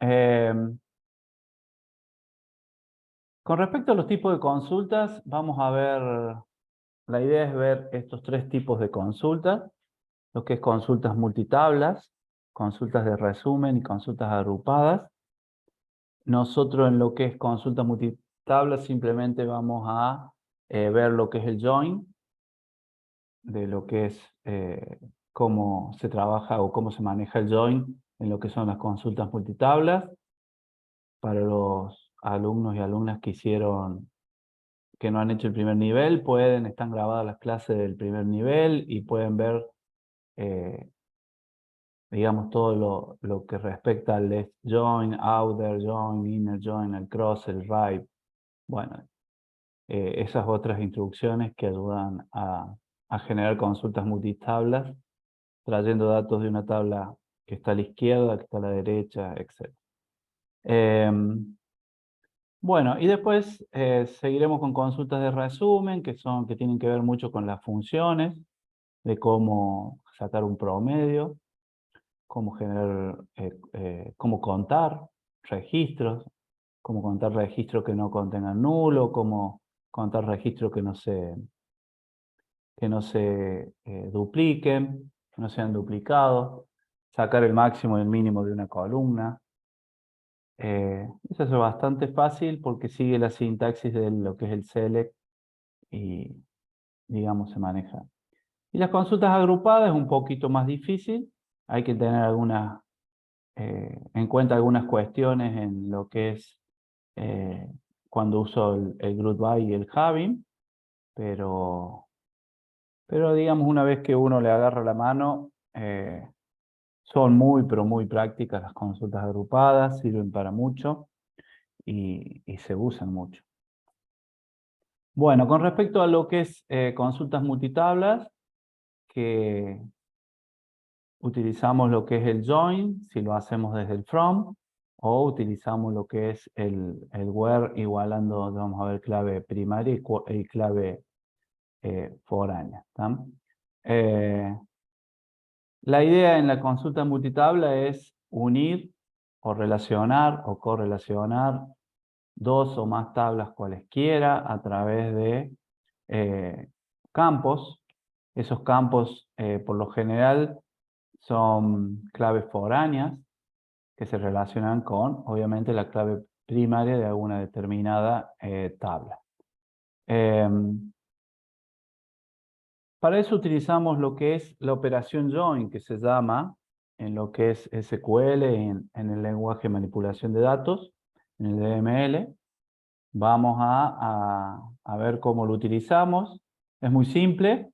Con respecto a los tipos de consultas, vamos a ver, la idea es ver estos tres tipos de consultas, lo que es consultas multitablas, consultas de resumen y consultas agrupadas. Nosotros en lo que es consultas multitablas simplemente vamos a ver lo que es el join, de lo que es cómo se trabaja o cómo se maneja el join en lo que son las consultas multitablas. Para los alumnos y alumnas que no han hecho el primer nivel, están grabadas las clases del primer nivel y pueden ver, digamos, todo lo que respecta al left join, outer join, inner join, el cross, el right. Bueno, esas otras instrucciones que ayudan a generar consultas multitablas, trayendo datos de una tabla que está a la izquierda, que está a la derecha, etc. Bueno, y después seguiremos con consultas de resumen, que tienen que ver mucho con las funciones, de cómo sacar un promedio, cómo generar, cómo contar registros, cómo contar registros que no contengan nulo, cómo contar registros que no se dupliquen, que no sean duplicados, sacar el máximo y el mínimo de una columna. Eso es bastante fácil porque sigue la sintaxis de lo que es el select y, digamos, se maneja. Y las consultas agrupadas es un poquito más difícil. Hay que tener en cuenta algunas cuestiones en lo que es cuando uso el group by y el having, pero digamos, una vez que uno le agarra la mano, son muy, pero muy prácticas las consultas agrupadas, sirven para mucho y se usan mucho. Bueno, con respecto a lo que es consultas multitablas, que utilizamos lo que es el join, si lo hacemos desde el from, o utilizamos lo que es el where igualando, vamos a ver, clave primaria y clave foránea. La idea en la consulta multitabla es unir o relacionar o correlacionar dos o más tablas cualesquiera a través de campos. Esos campos, por lo general, son claves foráneas que se relacionan con, obviamente, la clave primaria de alguna determinada tabla. Para eso utilizamos lo que es la operación join, que se llama en lo que es SQL, en el lenguaje de manipulación de datos, en el DML. Vamos a ver cómo lo utilizamos. Es muy simple,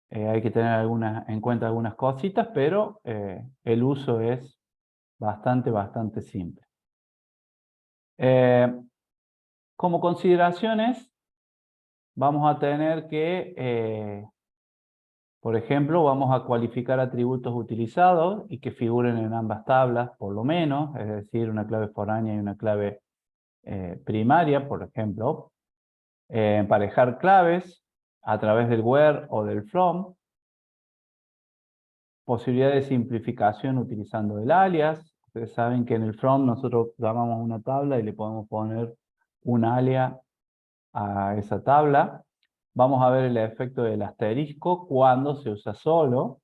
hay que tener en cuenta algunas cositas, pero el uso es bastante simple. Como consideraciones, vamos a tener que, por ejemplo, vamos a cualificar atributos utilizados y que figuren en ambas tablas, por lo menos, es decir, una clave foránea y una clave primaria, por ejemplo. Emparejar claves a través del where o del from. Posibilidad de simplificación utilizando el alias. Ustedes saben que en el from nosotros llamamos una tabla y le podemos poner un alias a esa tabla. Vamos a ver el efecto del asterisco cuando se usa solo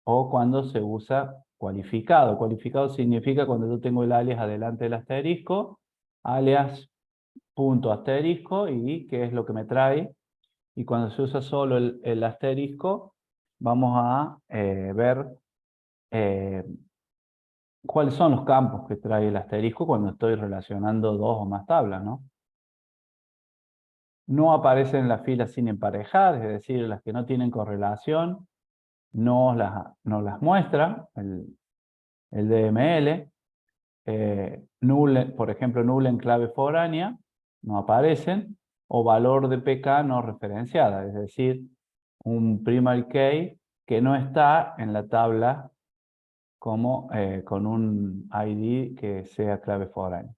o cuando se usa cualificado. Cualificado significa cuando yo tengo el alias adelante del asterisco, alias punto asterisco, y qué es lo que me trae. Y cuando se usa solo el asterisco, vamos a ver cuáles son los campos que trae el asterisco cuando estoy relacionando dos o más tablas, ¿no? No aparecen las filas sin emparejar, es decir, las que no tienen correlación, no las muestra el DML. Null, por ejemplo, null en clave foránea, no aparecen, o valor de PK no referenciada, es decir, un primary key que no está en la tabla como con un ID que sea clave foránea.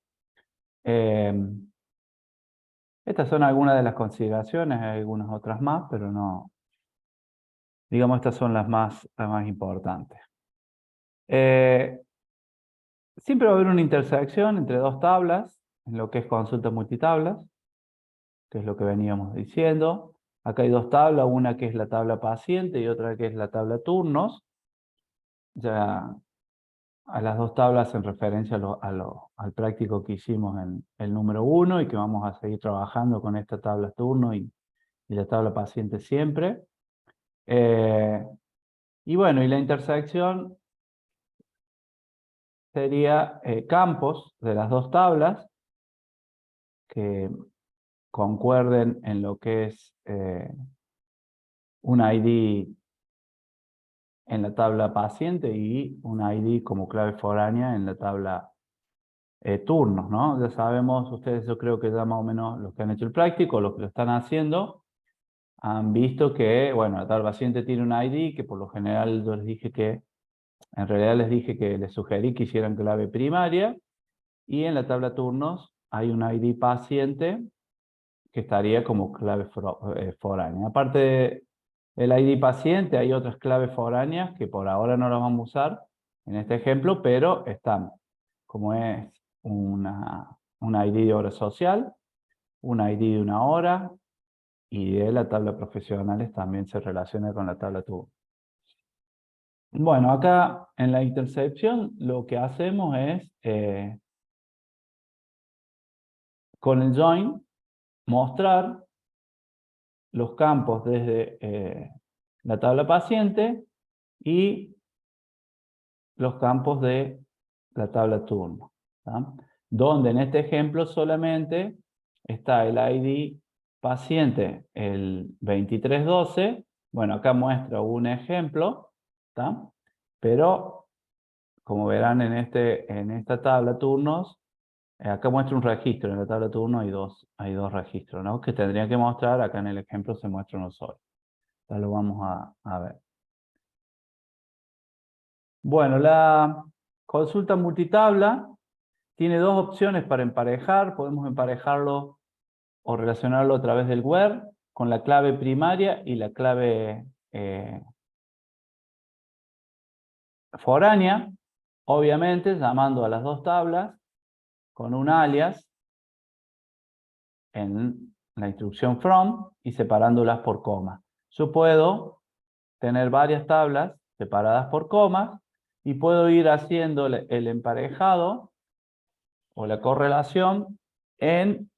Estas son algunas de las consideraciones, hay algunas otras más, pero no, digamos, estas son las más importantes. Siempre va a haber una intersección entre dos tablas, en lo que es consulta multitablas, que es lo que veníamos diciendo. Acá hay dos tablas, una que es la tabla paciente y otra que es la tabla turnos. Ya a las dos tablas en referencia al práctico que hicimos en el número 1 y que vamos a seguir trabajando con esta tabla turno y la tabla paciente siempre. Y bueno, y la intersección sería campos de las dos tablas que concuerden en lo que es un ID en la tabla paciente y un ID como clave foránea en la tabla turnos, ¿no? Ya sabemos, ustedes yo creo que ya más o menos los que han hecho el práctico, los que lo están haciendo, han visto que, bueno, la tabla paciente tiene un ID que por lo general yo les dije que, en realidad les dije que les sugerí que hicieran clave primaria y en la tabla turnos hay un ID paciente que estaría como clave foránea. Aparte del ID paciente, hay otras claves foráneas que por ahora no las vamos a usar en este ejemplo, pero están, como es un ID de hora social, un ID de una hora, y de la tabla profesionales también se relaciona con la tabla turno. Bueno, acá en la intercepción lo que hacemos es, con el join, mostrar los campos desde la tabla paciente y los campos de la tabla turno, ¿tá? Donde en este ejemplo solamente está el ID paciente, el 2312. Bueno, acá muestro un ejemplo, ¿tá? Pero como verán en esta tabla turnos, acá muestro un registro, en la tabla turno hay dos registros, ¿no? Que tendría que mostrar, acá en el ejemplo se muestra uno solo. Ya lo vamos a ver. Bueno, la consulta multitabla tiene dos opciones para emparejar. Podemos emparejarlo o relacionarlo a través del where con la clave primaria y la clave foránea. Obviamente, llamando a las dos tablas con un alias en la instrucción from y separándolas por coma. Yo puedo tener varias tablas separadas por comas y puedo ir haciendo el emparejado o la correlación en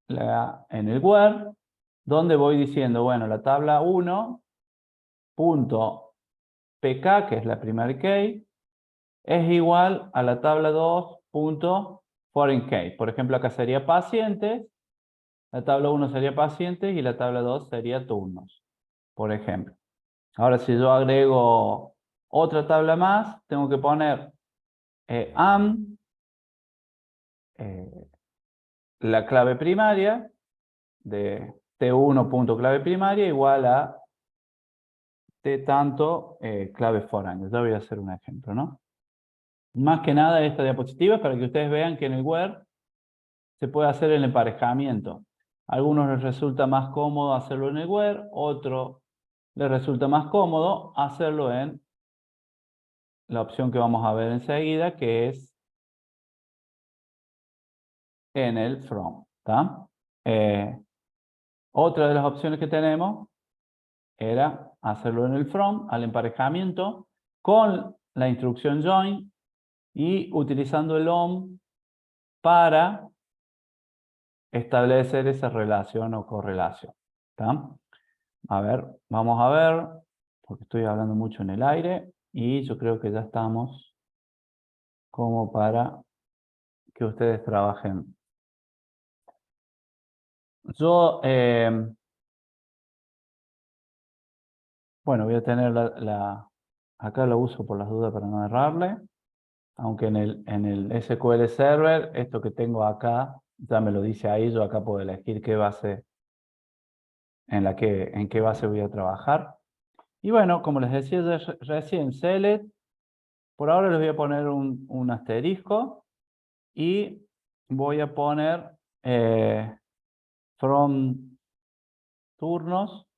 el where, donde voy diciendo, bueno, la tabla 1.pk, que es la primera key, es igual a la tabla 2.foreign key. Por ejemplo, acá sería pacientes, la tabla 1 sería pacientes y la tabla 2 sería turnos, por ejemplo. Ahora, si yo agrego otra tabla más, tengo que poner am, la clave primaria de T1.clave primaria igual a T tanto clave foránea. Ya voy a hacer un ejemplo, ¿no? Más que nada esta diapositiva es para que ustedes vean que en el where se puede hacer el emparejamiento. A algunos les resulta más cómodo hacerlo en el where, otro les resulta más cómodo hacerlo en la opción que vamos a ver enseguida, que es en el from, ¿tá? Otra de las opciones que tenemos era hacerlo en el from, al emparejamiento, con la instrucción join y utilizando el on para establecer esa relación o correlación, ¿tá? A ver, vamos a ver, porque estoy hablando mucho en el aire y yo creo que ya estamos como para que ustedes trabajen. Yo, bueno, voy a tener acá lo uso por las dudas para no errarle, aunque en el SQL Server, esto que tengo acá, ya me lo dice ahí, yo acá puedo elegir qué base, en qué base voy a trabajar. Y bueno, como les decía recién, select, por ahora les voy a poner un asterisco y voy a poner from turnos,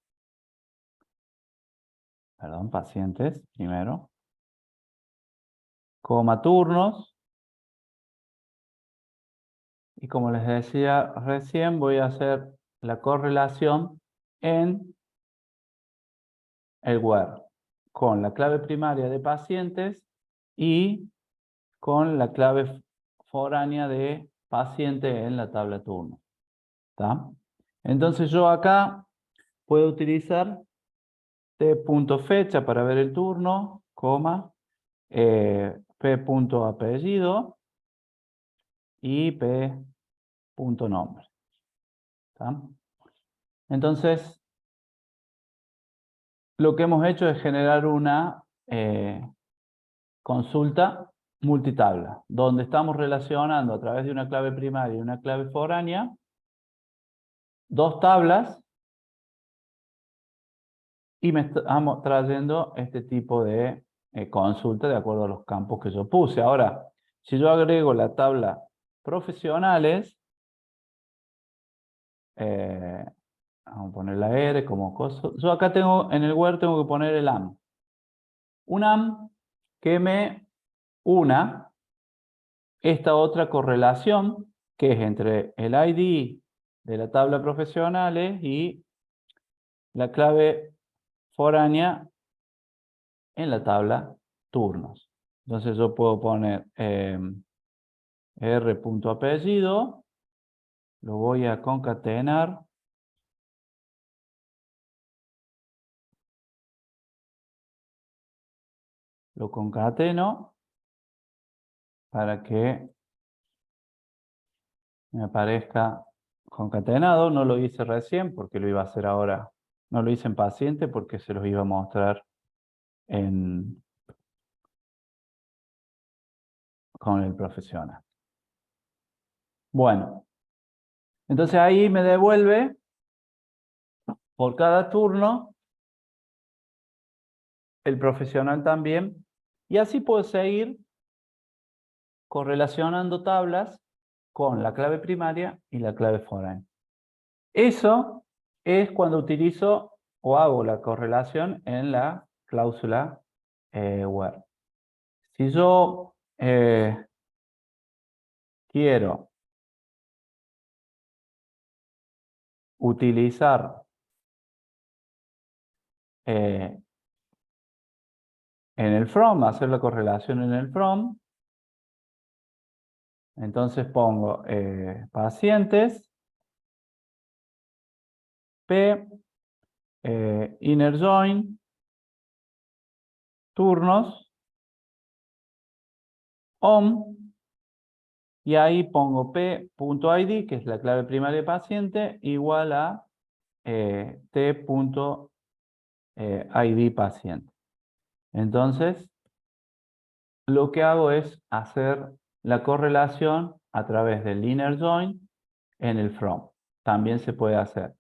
perdón, pacientes primero, coma turnos, Y como les decía recién, voy a hacer la correlación en el where con la clave primaria de pacientes y con la clave foránea de paciente en la tabla turno. ¿Está? Entonces yo acá puedo utilizar t.fecha para ver el turno, coma, p.apellido y p.nombre. ¿Está? Entonces, lo que hemos hecho es generar una consulta multitabla, donde estamos relacionando a través de una clave primaria y una clave foránea dos tablas y me estamos trayendo este tipo de consulta de acuerdo a los campos que yo puse. Ahora, si yo agrego la tabla profesionales, vamos a poner la R como cosa. Yo acá tengo, en el where tengo que poner el AM. Un AM que me una esta otra correlación que es entre el ID de la tabla profesionales y la clave foránea en la tabla turnos. Entonces yo puedo poner r.apellido, lo voy a concatenar, lo concateno para que me aparezca concatenado. No lo hice recién porque lo iba a hacer ahora. No lo hice en paciente porque se los iba a mostrar con el profesional. Bueno, entonces ahí me devuelve por cada turno el profesional también. Y así puedo seguir correlacionando tablas con la clave primaria y la clave foránea. Eso es cuando utilizo o hago la correlación en la cláusula where. Si yo quiero utilizar en el from, hacer la correlación en el from, entonces pongo pacientes, P, inner join, turnos, on, y ahí pongo p.id, que es la clave primaria de paciente, igual a t.id paciente. Entonces, lo que hago es hacer la correlación a través del inner join en el from. También se puede hacer.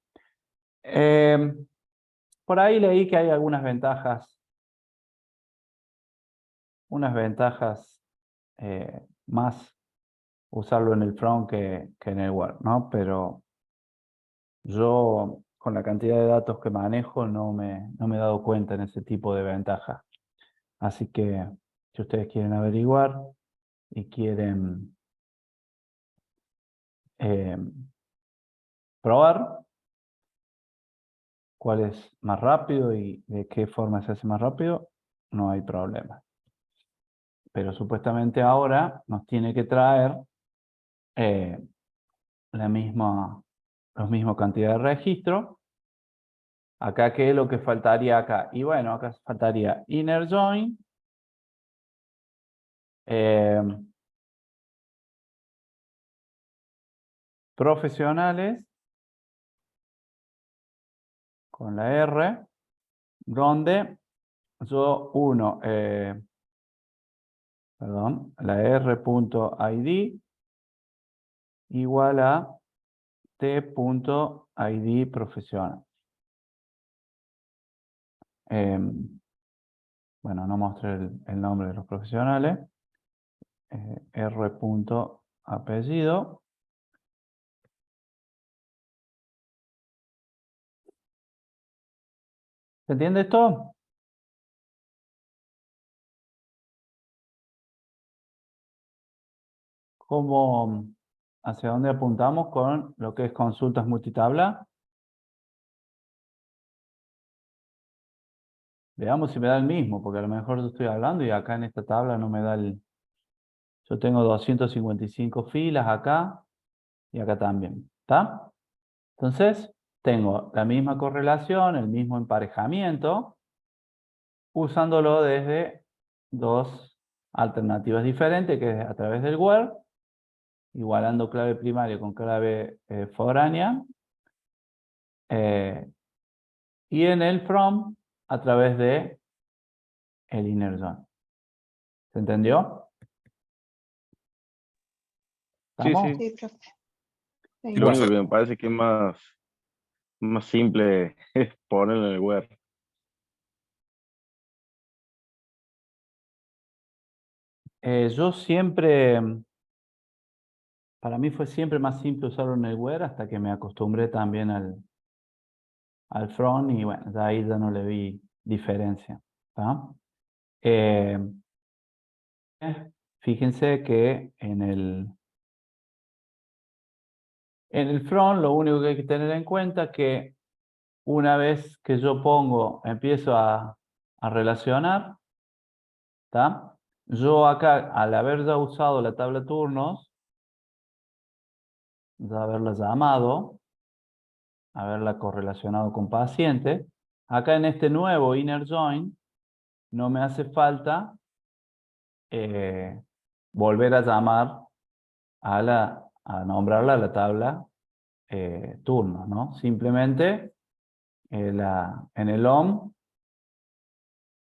Por ahí leí que hay algunas ventajas, más usarlo en el from que en el where, ¿no? Pero yo, con la cantidad de datos que manejo, no me he dado cuenta en ese tipo de ventajas. Así que, si ustedes quieren averiguar y quieren probar cuál es más rápido y de qué forma se hace más rápido, no hay problema. Pero supuestamente ahora nos tiene que traer la misma cantidad de registro. Acá, ¿qué es lo que faltaría acá? Y bueno, acá faltaría inner join, profesionales, con la R, donde yo uno, la R.id igual a t.id profesional. Bueno, no mostré el nombre de los profesionales. R.apellido. ¿Se entiende esto? ¿Cómo hacia dónde apuntamos con lo que es consultas multitabla. Veamos si me da el mismo, porque a lo mejor yo estoy hablando y acá en esta tabla no me da el... Yo tengo 255 filas acá y acá también. ¿Está? Entonces, tengo la misma correlación, el mismo emparejamiento, usándolo desde dos alternativas diferentes, que es a través del where, igualando clave primaria con clave foránea, y en el from a través de el inner join. ¿Se entendió? Sí, ¿Estamos? sí. Sí, profe. Sí. Lo único que me parece que es más simple es ponerlo en el web. Yo siempre, para mí fue siempre más simple usarlo en el where hasta que me acostumbré también al front y bueno, de ahí ya no le vi diferencia. ¿Tá? Eh, Fíjense que en el front lo único que hay que tener en cuenta es que una vez que yo empiezo a relacionar, ¿tá? Yo acá, al haber ya usado la tabla turnos, ya haberla llamado, haberla correlacionado con paciente, acá en este nuevo inner join, no me hace falta volver a llamar a nombrarla a la tabla turnos, ¿no? Simplemente en el OM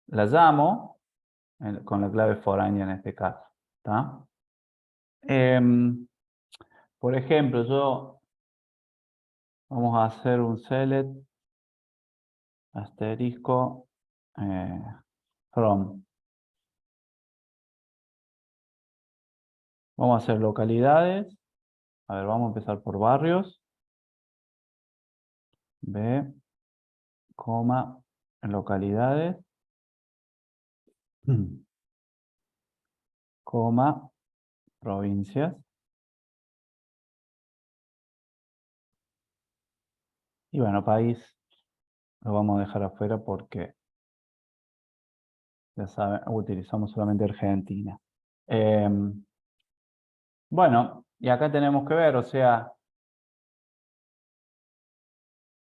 la llamo con la clave foránea en este caso. ¿Tá? Por ejemplo, vamos a hacer un select asterisco from. Vamos a hacer localidades. A ver, vamos a empezar por barrios. B, coma, localidades. Coma, provincias. Y bueno, país lo vamos a dejar afuera porque ya saben, utilizamos solamente Argentina. Bueno, y acá tenemos que ver, o sea,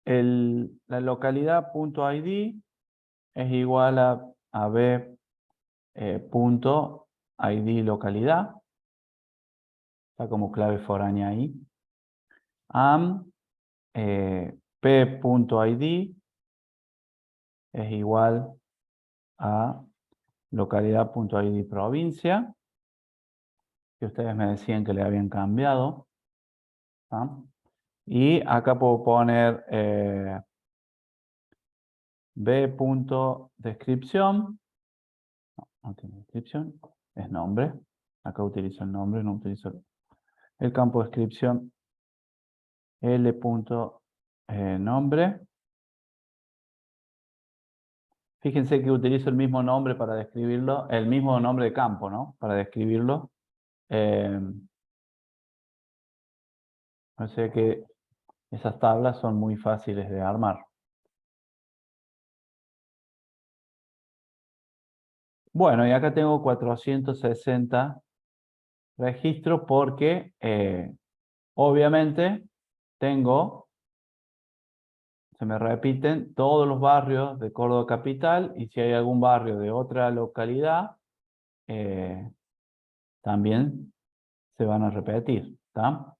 la localidad .id es igual a b punto id localidad. Está como clave foránea ahí. P.id es igual a localidad.id provincia, que ustedes me decían que le habían cambiado. ¿Ah? Y acá puedo poner b.descripción. No tiene descripción, es nombre. Acá utilizo el nombre, no utilizo el campo de descripción. L.nombre. Fíjense que utilizo el mismo nombre para describirlo, el mismo nombre de campo, ¿no? Para describirlo. O sea que esas tablas son muy fáciles de armar. Bueno, y acá tengo 460 registros porque obviamente se me repiten todos los barrios de Córdoba Capital y si hay algún barrio de otra localidad, también se van a repetir. ¿Está?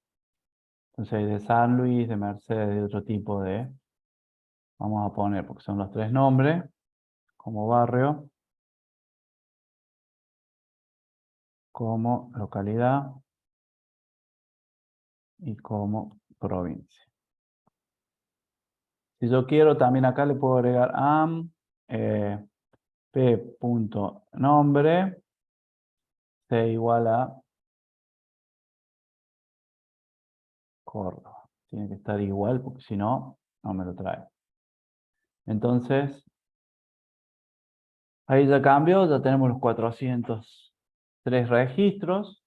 Entonces hay de San Luis, de Mercedes, de otro tipo de... Vamos a poner, porque son los tres nombres, como barrio, como localidad y como provincia. Si yo quiero, también acá le puedo agregar am p.nombre sea igual a Córdoba. Tiene que estar igual porque si no, no me lo trae. Entonces, ahí ya cambió, ya tenemos los 403 registros.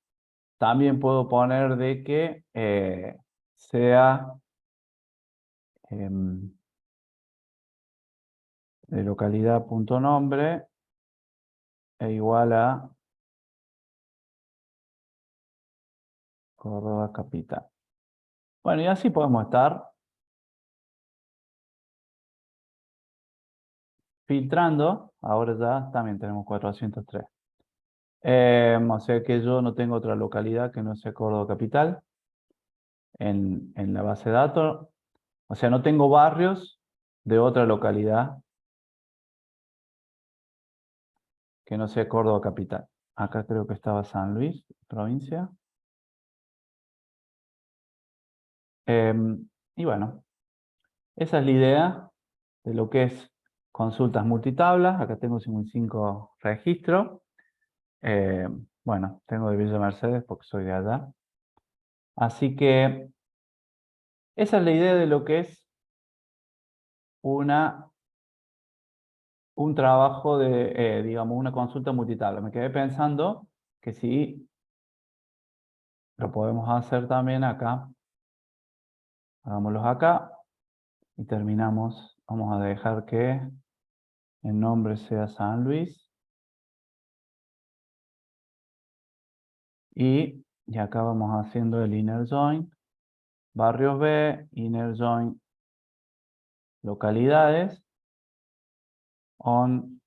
también puedo poner de que sea de localidad.nombre e igual a Córdoba capital. Bueno, y así podemos estar filtrando. Ahora ya también tenemos 403. O sea que yo no tengo otra localidad que no sea Córdoba capital en la base de datos. O sea, no tengo barrios de otra localidad que no sea Córdoba capital. Acá creo que estaba San Luis, provincia. Y bueno, esa es la idea de lo que es consultas multitablas. Acá tengo 55 registros. Bueno, tengo de Villa Mercedes porque soy de allá. Así que esa es la idea de lo que es un trabajo de, digamos, una consulta multitabla. Me quedé pensando que si lo podemos hacer también acá. Hagámoslos acá y terminamos. Vamos a dejar que el nombre sea San Luis. Y acá vamos haciendo el inner join. Barrios B, inner join localidades. On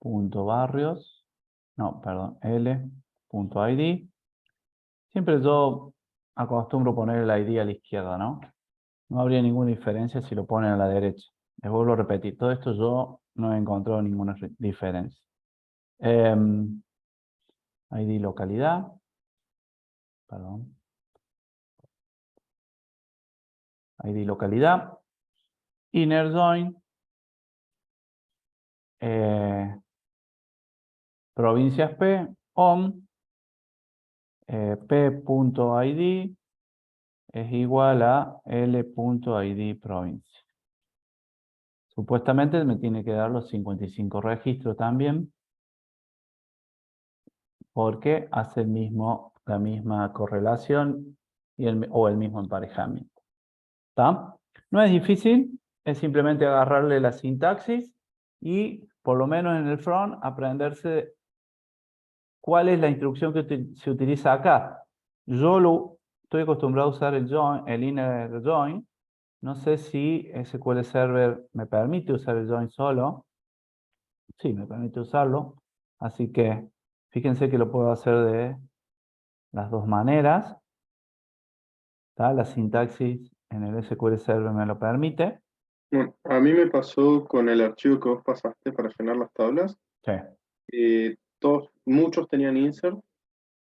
B.barrios. No, perdón, L.id. Siempre yo acostumbro poner el ID a la izquierda, ¿no? No habría ninguna diferencia si lo ponen a la derecha. Les vuelvo a repetir, todo esto yo no he encontrado ninguna diferencia. ID localidad. Perdón. ID localidad. Inner join. Provincias P. On. P.id es igual a L.id provincia. Supuestamente me tiene que dar los 55 registros también, porque hace la misma correlación o el mismo emparejamiento. ¿Está? No es difícil, es simplemente agarrarle la sintaxis y, por lo menos en el front, aprenderse cuál es la instrucción que se utiliza acá. Yo estoy acostumbrado a usar el inner join. No sé si SQL Server me permite usar el join solo. Sí, me permite usarlo. Así que fíjense que lo puedo hacer de las dos maneras. ¿Está? La sintaxis en el SQL Server me lo permite. Bueno, a mí me pasó con el archivo que vos pasaste para llenar las tablas. Sí. Muchos tenían insert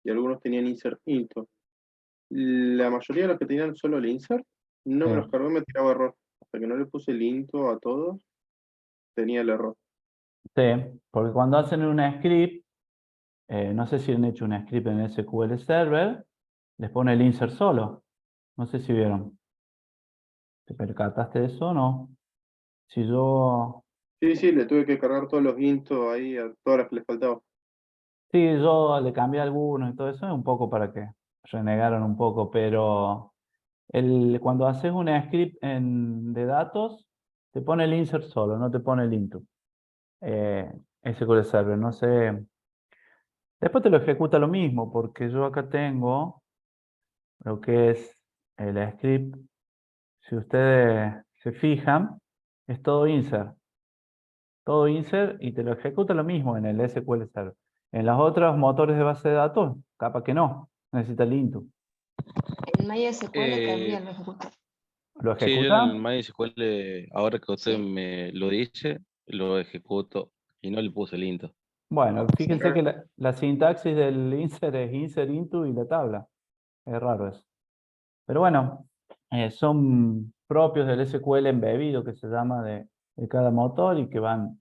y algunos tenían insert into. La mayoría de los que tenían solo el insert no me los Sí. cargó y me tiraba error. Hasta que no le puse el into a todos, tenía el error. Sí, porque cuando hacen un script, no sé si han hecho un script en SQL Server, les pone el insert solo. No sé si vieron. ¿Te percataste de eso o no? Si yo... Sí, le tuve que cargar todos los into ahí a todas las que les faltaba. Sí, yo le cambié algunos y todo eso, es un poco para que renegaron un poco, pero cuando haces un script de datos, te pone el insert solo, no te pone el into. SQL Server, no sé. Después te lo ejecuta lo mismo, porque yo acá tengo lo que es el script. Si ustedes se fijan, es todo insert. Todo insert y te lo ejecuta lo mismo en el SQL Server. En los otros motores de base de datos, capaz que no, necesita el into. En MySQL Eh, también lo ejecuta. ¿Lo sí, yo en el ejecuta? MySQL, ahora que usted Sí, me lo dice, lo ejecuto y no le puse el into. Bueno, sí. fíjense que la sintaxis del insert es insert into y la tabla. Es raro eso. Pero bueno, son propios del SQL embebido que se llama de cada motor y que van...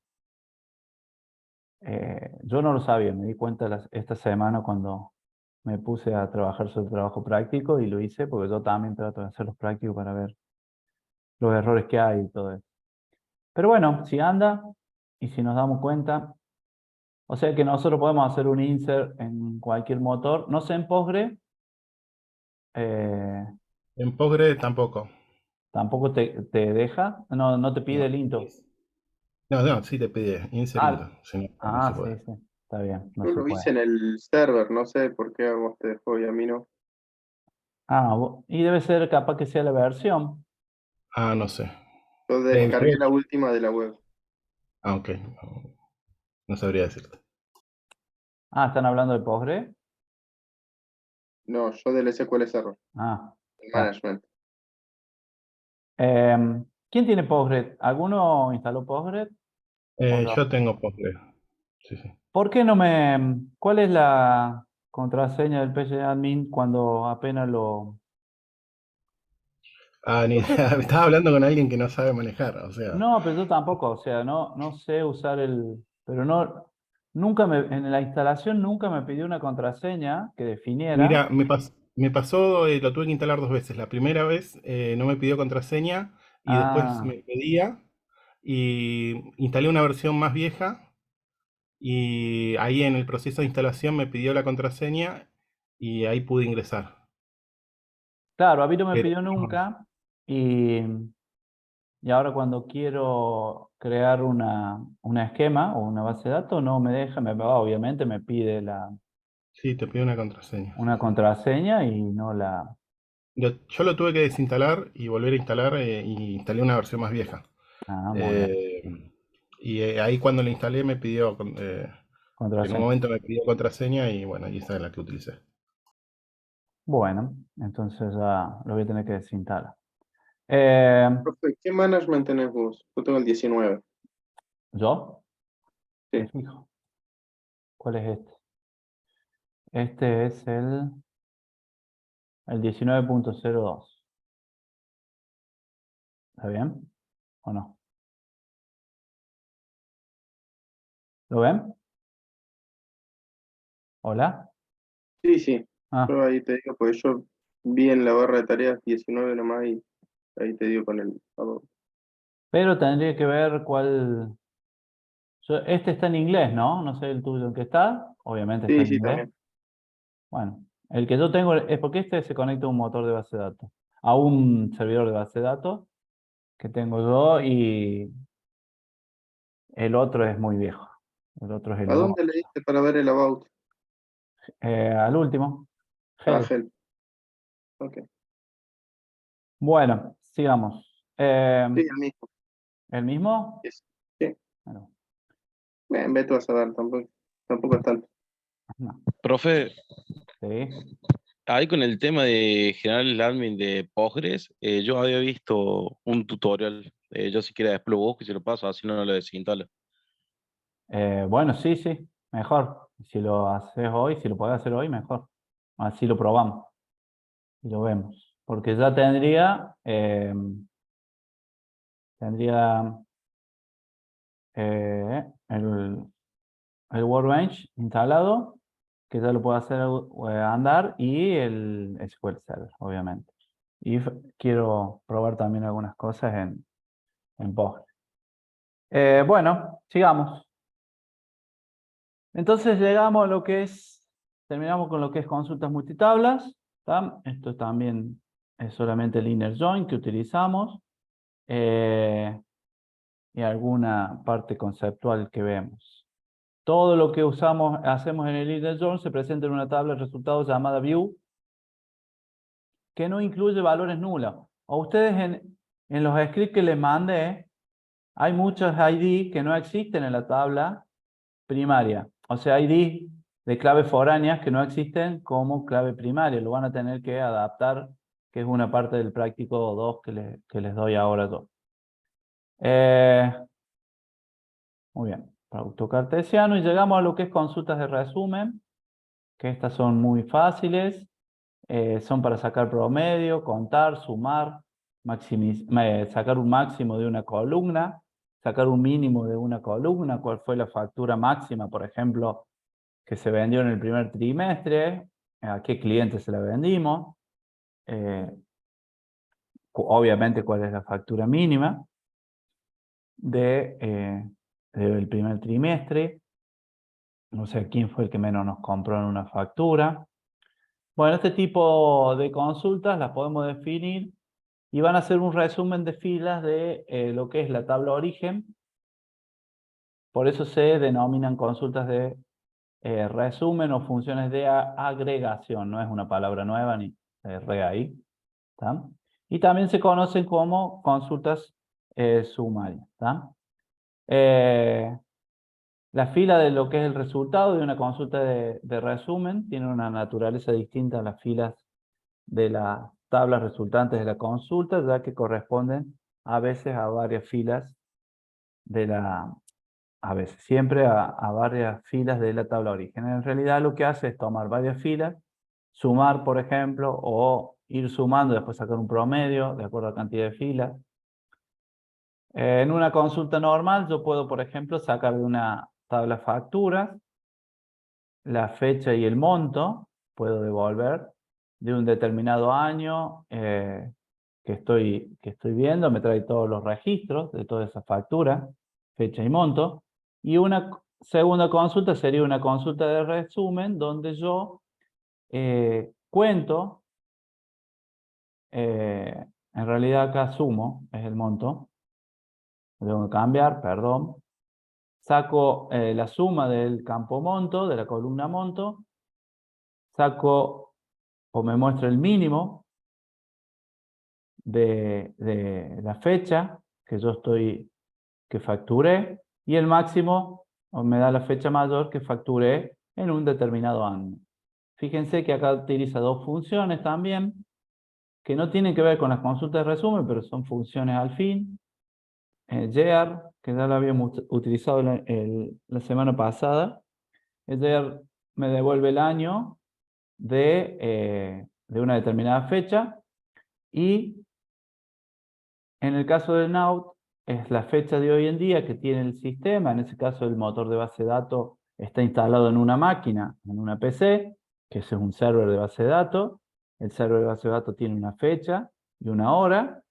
yo no lo sabía, me di cuenta esta semana cuando me puse a trabajar sobre trabajo práctico y lo hice porque yo también trato de hacer los prácticos para ver los errores que hay y todo eso. Pero bueno, si anda y si nos damos cuenta, O sea que nosotros podemos hacer un insert en cualquier motor. No sé en Postgre, eh, En Postgre tampoco. tampoco te deja, no te pide No, el into. no, sí te pide insert into, Ah, si no, no se sí, puede. sí, está bien, no Yo se lo puede. hice en el server, no sé por qué a vos te dejó y a mí no. Y debe ser capaz que sea la versión. Ah, no sé. Yo Yo descargué la última de la web. ok, no, no sabría decirte. ¿Están hablando de Postgre? No, yo del SQL Server, el Claro. management. ¿Quién tiene Postgre? ¿Alguno instaló Postgre o no? Yo tengo Postgre. Sí, sí. ¿Por qué no ¿Cuál es la contraseña del pgadmin cuando apenas lo... Ah, ni idea. Estaba hablando con alguien que no sabe manejar, o sea. No, pero yo tampoco, o sea, no sé usar pero no, en la instalación nunca me pidió una contraseña que definiera. Mira, me pasó, lo tuve que instalar 2 veces. La primera vez no me pidió contraseña y después Ah, me pedía y instalé una versión más vieja y ahí en el proceso de instalación me pidió la contraseña y ahí pude ingresar. claro, a mí no me Pero pidió nunca y, y ahora cuando quiero crear una esquema o una base de datos no me deja, obviamente me pide sí, te pidió una contraseña, sí, una sí. contraseña y no la... Yo lo tuve que desinstalar y volver a instalar y instalé una versión más vieja. Muy bien, Eh, y ahí cuando lo instalé me pidió, en un contraseña. momento me pidió contraseña y bueno, ahí está la que utilicé. Bueno, entonces ya lo voy a tener que desinstalar. Eh, Profe, ¿qué management tenés vos? Yo tengo el 19. ¿Yo? Me Sí. fijo. ¿Cuál es este? Este es el 19.02. ¿Está bien? ¿O no? ¿Lo ven? ¿Hola? Sí, sí. Ah, Yo ahí te digo, pues yo vi en la barra de tareas 19 nomás y ahí te digo con el... pero tendría que ver cuál... Este está en inglés, ¿no? No sé el tuyo en qué está. Obviamente está Sí, en sí, inglés. también. Bueno, el que yo tengo es porque este se conecta a un motor de base de datos. A un servidor de base de datos que tengo yo y el otro es muy viejo. El otro es el ¿A 1. dónde le diste para ver el about? Al último. Ah, Help. help. Ok. Bueno, sigamos. Sí, el mismo. ¿El mismo? Yes. Sí. Bueno, Bien, ve tú a saber, tampoco es tanto. no. Profe, Sí. ahí con el tema de generar el admin de Postgres, yo había visto un tutorial. Yo si quiera después lo busco y se lo paso, así no lo desinstalo. Bueno, sí, sí. Mejor. Si lo haces hoy, si lo podés hacer hoy, mejor. Así lo probamos y lo vemos. Porque ya tendría el Workbench instalado, que ya lo puedo hacer andar, y el SQL Server, obviamente. Y quiero probar también algunas cosas en Postgre. Bueno, sigamos. Entonces llegamos a terminamos con lo que es consultas multitablas. ¿Tá? Esto también es solamente el inner join que utilizamos y alguna parte conceptual que vemos. Todo lo que hacemos en el inner join se presenta en una tabla de resultados llamada view que no incluye valores nulos. A ustedes en los scripts que les mandé hay muchos ID que no existen en la tabla primaria. O sea, ID de claves foráneas que no existen como clave primaria. Lo van a tener que adaptar, que es una parte del práctico 2 que les doy ahora yo. Muy bien. Producto cartesiano y llegamos a lo que es consultas de resumen, que estas son muy fáciles. Son para sacar promedio, contar, sumar, sacar un máximo de una columna, sacar un mínimo de una columna, cuál fue la factura máxima, por ejemplo, que se vendió en el primer trimestre, a qué cliente se la vendimos, eh, obviamente cuál es la factura mínima del primer trimestre, O sea, quién fue el que menos nos compró en una factura. Bueno, este tipo de consultas las podemos definir y van a ser un resumen de filas de lo que es la tabla origen. Por eso se denominan consultas de resumen o funciones de agregación. No es una palabra nueva ni re ahí. ¿Tá? Y también se conocen como consultas sumarias. ¿Tá? La fila de lo que es el resultado de una consulta de resumen tiene una naturaleza distinta a las filas de las tablas resultantes de la consulta, ya que corresponden a veces a varias filas de a veces, siempre a varias filas de la tabla origen. En realidad lo que hace es tomar varias filas, sumar, por ejemplo, o ir sumando y después sacar un promedio de acuerdo a la cantidad de filas. En una consulta normal yo puedo, por ejemplo, sacar de una tabla facturas la fecha y el monto, puedo devolver de un determinado año que estoy viendo, me trae todos los registros de toda esa factura, fecha y monto. Y una segunda consulta sería una consulta de resumen donde yo cuento, en realidad acá sumo, es el monto, lo tengo que cambiar, perdón. Saco la suma del campo monto, de la columna monto, saco o me muestra el mínimo de la fecha que facturé y el máximo o me da la fecha mayor que facturé en un determinado año. Fíjense que acá utiliza dos funciones también que no tienen que ver con las consultas de resumen, pero son funciones al fin. Year, que ya lo habíamos utilizado la semana pasada. El year me devuelve el año de una determinada fecha y en el caso del Now es la fecha de hoy en día que tiene el sistema. En ese caso el motor de base de datos está instalado en una máquina, en una PC, que ese es un server de base de datos. El server de base de datos tiene una fecha y una hora.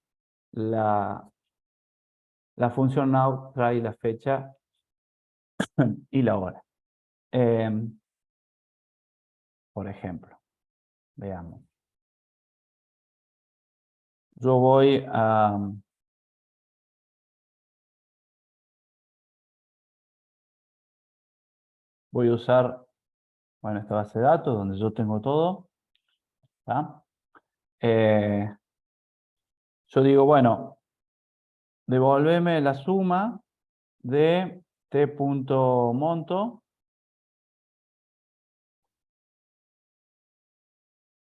La función Now trae la fecha y la hora. Por ejemplo, veamos. Yo voy a usar, bueno, esta base de datos donde yo tengo todo. ¿Tá? Yo digo, bueno, devolveme la suma de t.monto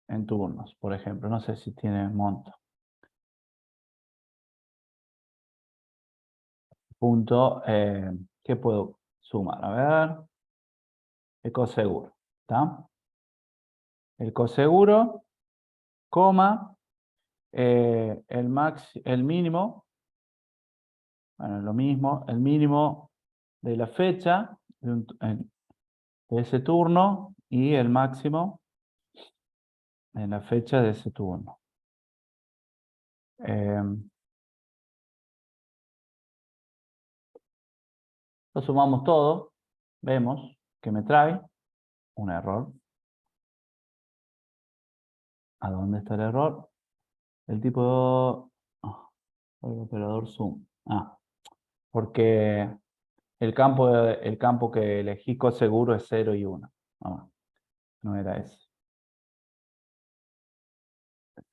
en turnos, por ejemplo. No sé si tiene monto. Punto, ¿qué puedo sumar? A ver, el coseguro. ¿Está? El coseguro, coma, el mínimo, bueno, lo mismo, el mínimo de la fecha de ese turno y el máximo en la fecha de ese turno. Lo sumamos todo, vemos que me trae un error. ¿A dónde está el error? El tipo el operador sum. Porque el campo que elegí coseguro es 0 y 1. No era ese.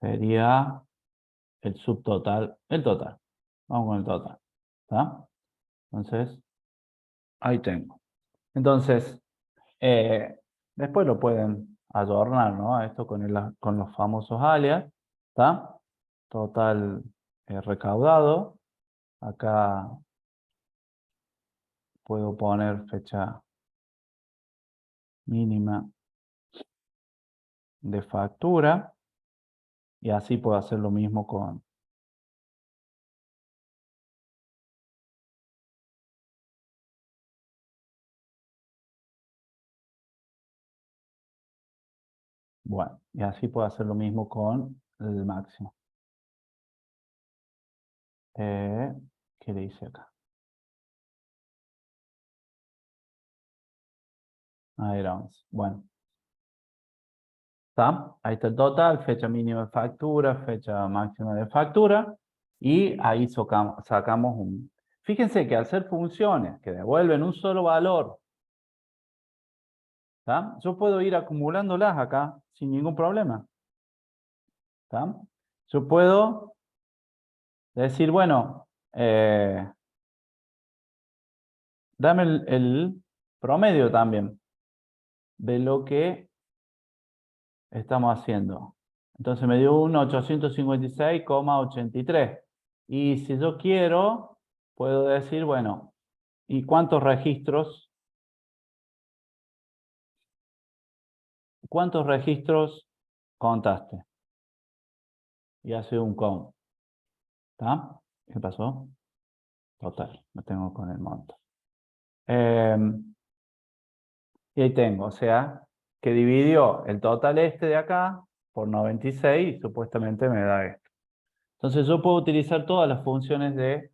Sería el subtotal, el total. Vamos con el total. ¿Está? Entonces, ahí tengo. Entonces, después lo pueden adornar, ¿no? Esto con los famosos alias. ¿Está? Total recaudado. Acá puedo poner fecha mínima de factura. Y así puedo hacer lo mismo con bueno, y así puedo hacer lo mismo con el máximo. ¿Qué le hice acá? Ahí era 11. Bueno. ¿Está? Ahí está el total, fecha mínima de factura, fecha máxima de factura. Y ahí sacamos un... Fíjense que al ser funciones que devuelven un solo valor, ¿está? Yo puedo ir acumulándolas acá sin ningún problema. ¿Está? Yo puedo decir, bueno, dame el promedio también de lo que estamos haciendo. Entonces me dio un 856,83. Y si yo quiero, puedo decir, bueno, ¿y cuántos registros? ¿Cuántos registros contaste? Y hace un count. ¿Está? ¿Qué pasó? Total, lo tengo con el monto. Y ahí tengo, o sea, que dividió el total este de acá por 96 y supuestamente me da esto. Entonces yo puedo utilizar todas las funciones de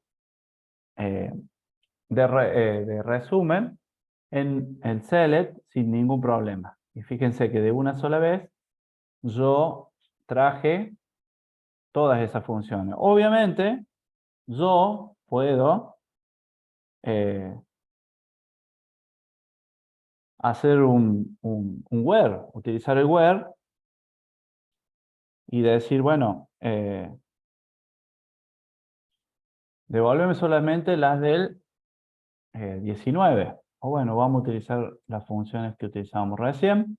resumen en el select sin ningún problema. Y fíjense que de una sola vez yo traje todas esas funciones. Obviamente, yo puedo hacer un where, utilizar el where y decir, bueno, devuélveme solamente las del 19. O bueno, vamos a utilizar las funciones que utilizábamos recién.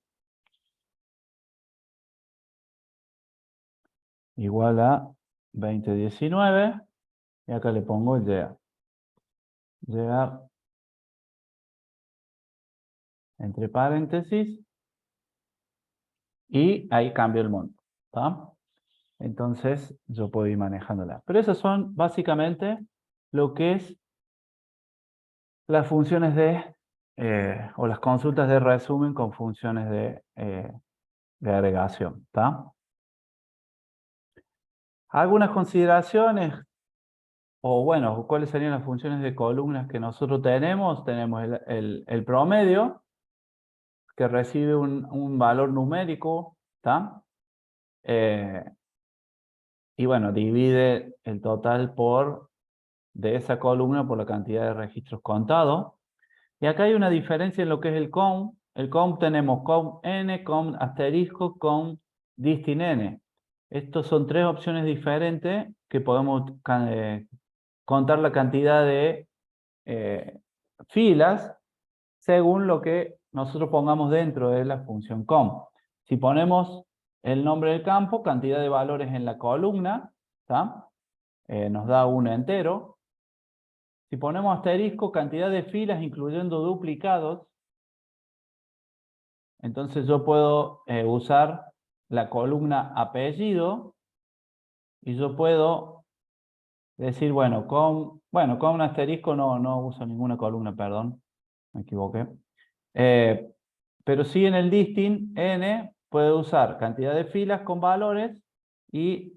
Igual a 2019. Y acá le pongo llegar. Llegar entre paréntesis. Y ahí cambio el monto. ¿Está? Entonces yo puedo ir manejándola. Pero esas son básicamente lo que es las funciones o las consultas de resumen con funciones de agregación. ¿Está? Algunas consideraciones, o bueno, ¿cuáles serían las funciones de columnas que nosotros tenemos? Tenemos el promedio, que recibe un valor numérico, ¿está? Y bueno, divide el total de esa columna por la cantidad de registros contados. Y acá hay una diferencia en lo que es el count. El count tenemos count n, count asterisco, count distin n. Estos son tres opciones diferentes que podemos contar la cantidad de filas según lo que nosotros pongamos dentro de la función count. Si ponemos el nombre del campo, cantidad de valores en la columna, ¿está? Nos da un entero. Si ponemos asterisco, cantidad de filas incluyendo duplicados, entonces yo puedo usar la columna apellido y yo puedo decir, bueno, con un asterisco no uso ninguna columna, perdón, me equivoqué. Pero sí en el distin n puedo usar cantidad de filas con valores y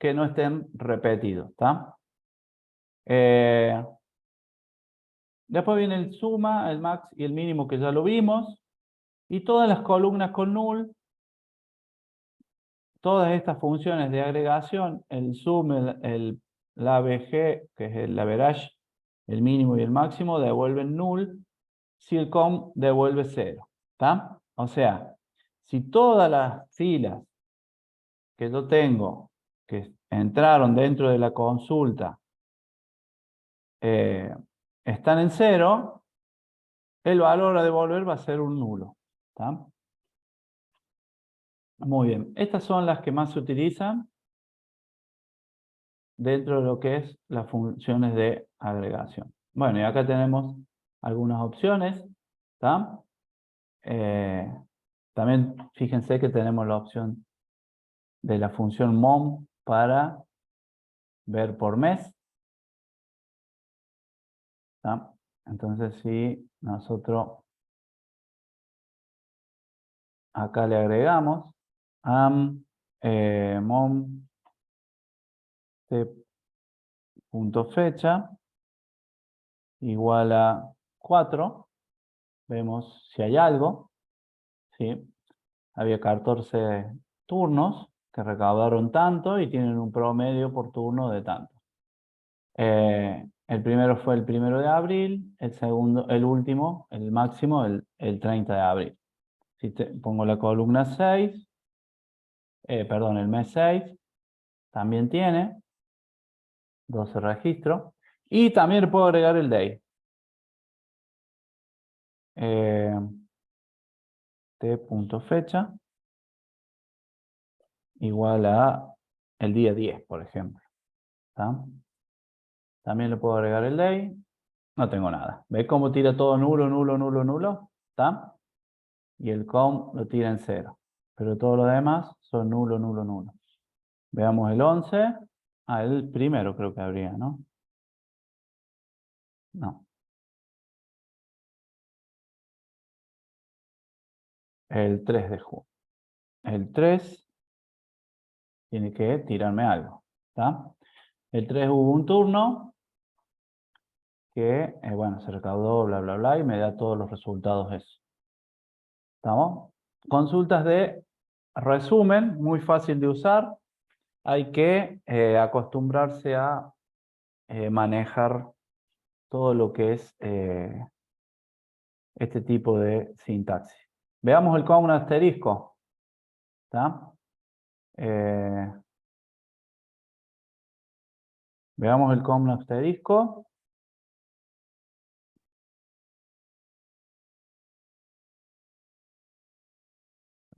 que no estén repetidos, ¿está? Después viene el suma, el max y el mínimo que ya lo vimos. Y todas las columnas con null, todas estas funciones de agregación, el sum, la ABG, que es el average, el mínimo y el máximo, devuelven null si el com devuelve 0. ¿Está? O sea, si todas las filas que yo tengo que entraron dentro de la consulta están en 0, el valor a devolver va a ser un nulo. ¿Está? Muy bien. Estas son las que más se utilizan dentro de lo que es las funciones de agregación. Bueno, y acá tenemos algunas opciones. ¿Está? También fíjense que tenemos la opción de la función mom para ver por mes. ¿Está? Entonces, si nosotros acá le agregamos mom punto fecha igual a 4. Vemos si hay algo. ¿Sí? Había 14 turnos que recaudaron tanto y tienen un promedio por turno de tanto. El primero fue el 1 de abril, el segundo, el último, el máximo, el 30 de abril. Si pongo la columna 6, perdón, el mes 6, también tiene 12 registros. Y también le puedo agregar el day. T.fecha igual a el día 10, por ejemplo. ¿Está? También le puedo agregar el day. No tengo nada. ¿Ves cómo tira todo nulo, nulo, nulo, nulo? ¿Está? Y el com lo tira en 0. Pero todo lo demás son nulo, nulo, nulo. Veamos el 11. Ah, el primero creo que habría, ¿no? No. El 3 de junio. El 3 tiene que tirarme algo. ¿Está? El 3 hubo un turno que, bueno, se recaudó, bla, bla, bla, y me da todos los resultados eso. ¿Estamos? Consultas de resumen, muy fácil de usar. Hay que acostumbrarse a manejar todo lo que es este tipo de sintaxis. Veamos el con asterisco. ¿Está? Veamos el con asterisco.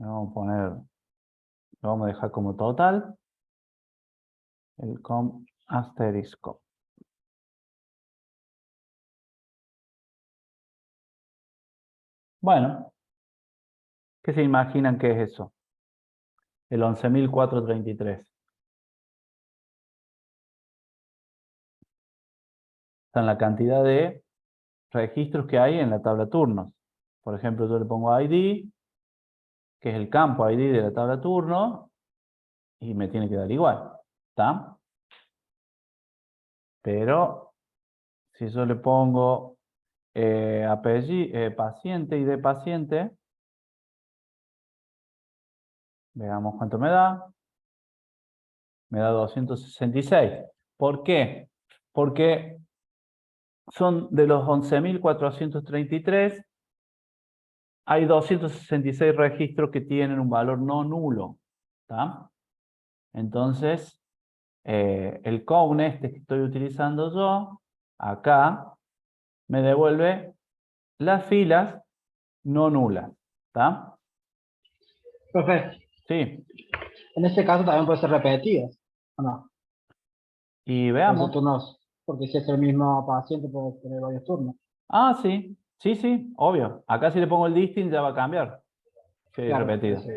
Vamos a poner, lo vamos a dejar como total. El com asterisco. Bueno, ¿qué se imaginan que es eso? El 11.433. Está en la cantidad de registros que hay en la tabla turnos. Por ejemplo, yo le pongo ID, que es el campo ID de la tabla turno, y me tiene que dar igual. ¿Está? Pero si yo le pongo paciente, ID paciente, veamos cuánto me da. Me da 266. ¿Por qué? Porque son de los 11.433, hay 266 registros que tienen un valor no nulo. ¿Está? Entonces, el count este que estoy utilizando yo, acá, me devuelve las filas no nulas. ¿Está? Profe, Sí. en este caso también puede ser repetidas, ¿o no? Y Puede ser veamos. turnos, porque si es el mismo paciente puede tener varios turnos. Ah, sí. Sí, sí, obvio. Acá si le pongo el distinct ya va a cambiar. Sí, Claro, repetido. sí.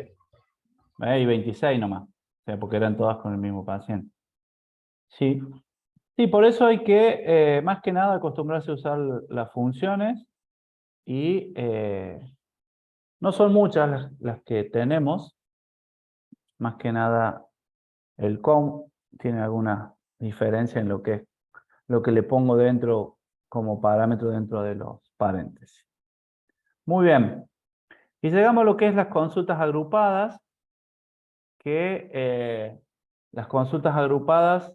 Y 26 nomás. O sea, porque eran todas con el mismo paciente. Sí. Sí, por eso hay que, más que nada, acostumbrarse a usar las funciones. Y no son muchas las que tenemos. Más que nada, el com tiene alguna diferencia en lo que le pongo dentro como parámetro dentro de los paréntesis. Muy bien. Y llegamos a lo que es las consultas agrupadas, que las consultas agrupadas